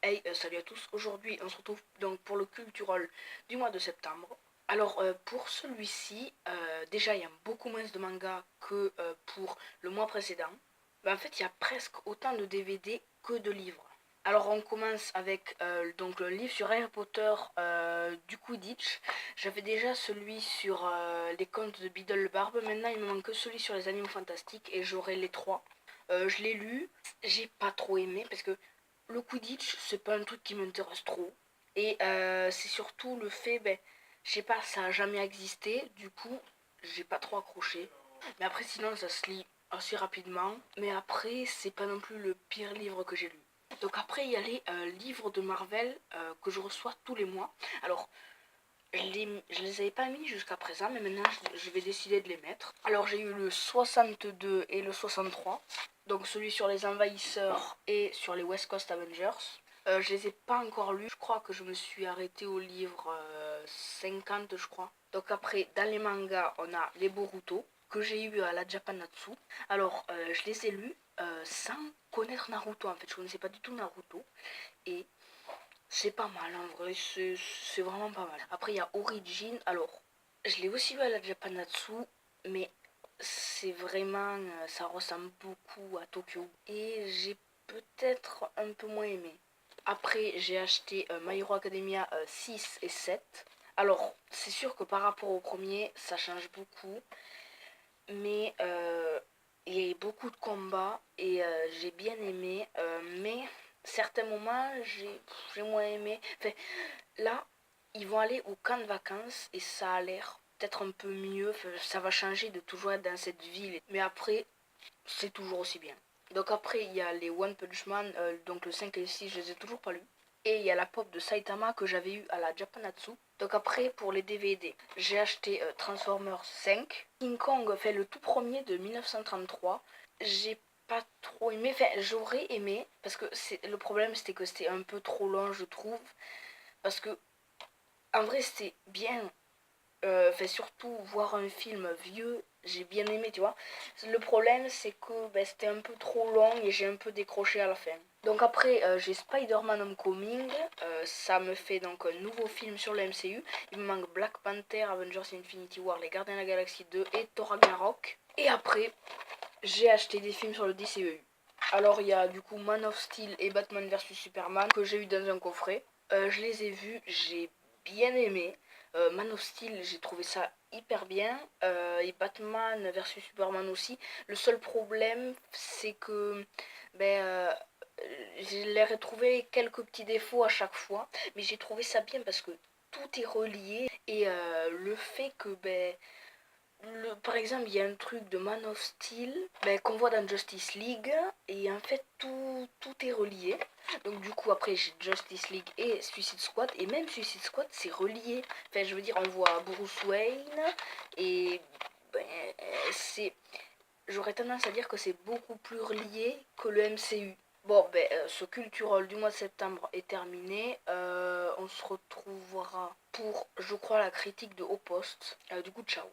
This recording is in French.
Hey, salut à tous. Aujourd'hui, on se retrouve donc pour le cultural du mois de septembre. Alors, pour celui-ci, déjà, il y a beaucoup moins de mangas que pour le mois précédent. En fait, il y a presque autant de DVD que de livres. Alors, on commence avec donc le livre sur Harry Potter du Quidditch. J'avais déjà celui sur les contes de Biddlebarb. Maintenant, il me manque que celui sur les animaux fantastiques et j'aurai les trois. Je l'ai lu, j'ai pas trop aimé parce que le Quidditch, c'est pas un truc qui m'intéresse trop. Et c'est surtout le fait, je sais pas, ça a jamais existé, du coup, j'ai pas trop accroché. Mais après, sinon, ça se lit assez rapidement. Mais après, c'est pas non plus le pire livre que j'ai lu. Donc après, il y a les livres de Marvel que je reçois tous les mois. Alors, je les avais pas mis jusqu'à présent, mais maintenant je vais décider de les mettre. Alors j'ai eu le 62 et le 63, donc celui sur les envahisseurs et sur les West Coast Avengers. Je les ai pas encore lus, je crois que je me suis arrêtée au livre 50 je crois. Donc après, dans les mangas, on a les Boruto, que j'ai eu à la Japanatsu. Alors je les ai lus sans connaître Naruto en fait, je connaissais pas du tout Naruto. Et c'est pas mal en vrai, c'est vraiment pas mal. Après, il y a Origin. Alors, je l'ai aussi vu à la Japanatsu, mais c'est vraiment. Ça ressemble beaucoup à Tokyo. Et j'ai peut-être un peu moins aimé. Après, j'ai acheté My Hero Academia 6 et 7. Alors, c'est sûr que par rapport au premier, ça change beaucoup. Mais il y a beaucoup de combats et j'ai bien aimé. Mais certains moments, j'ai moins aimé. Enfin, là, ils vont aller au camp de vacances et ça a l'air peut-être un peu mieux. Enfin, ça va changer de toujours être dans cette ville. Mais après, c'est toujours aussi bien. Donc après, il y a les One Punch Man, donc le 5 et le 6, je les ai toujours pas lus. Et il y a la pop de Saitama que j'avais eu à la Japanatsu. Donc après, pour les DVD, j'ai acheté Transformers 5. King Kong fait le tout premier de 1933. J'ai pas trop aimé, enfin j'aurais aimé, parce que le problème c'était que c'était un peu trop long je trouve. Parce que en vrai c'était bien, fait surtout voir un film vieux, j'ai bien aimé, tu vois. Le problème, c'est que c'était un peu trop long et j'ai un peu décroché à la fin. Donc après, j'ai Spider-Man Homecoming. Ça me fait donc un nouveau film sur le MCU. Il me manque Black Panther, Avengers Infinity War, Les Gardiens de la Galaxie 2 et Thor Ragnarok. Et après, j'ai acheté des films sur le DCEU. Alors il y a du coup Man of Steel et Batman vs Superman que j'ai eu dans un coffret. Je les ai vus, j'ai bien aimé. Man of Steel, j'ai trouvé ça hyper bien. Et Batman vs Superman aussi. Le seul problème, c'est que je leur ai trouvé quelques petits défauts à chaque fois. Mais j'ai trouvé ça bien parce que tout est relié. Et le fait que par exemple, il y a un truc de Man of Steel qu'on voit dans Justice League et en fait tout est relié. Donc du coup après j'ai Justice League et Suicide Squad et même Suicide Squad c'est relié. Enfin je veux dire on voit Bruce Wayne et ben, c'est j'aurais tendance à dire que c'est beaucoup plus relié que le MCU. Bon, ce culturel du mois de septembre est terminé. On se retrouvera pour, je crois, la critique de Haut Poste. Du coup, ciao.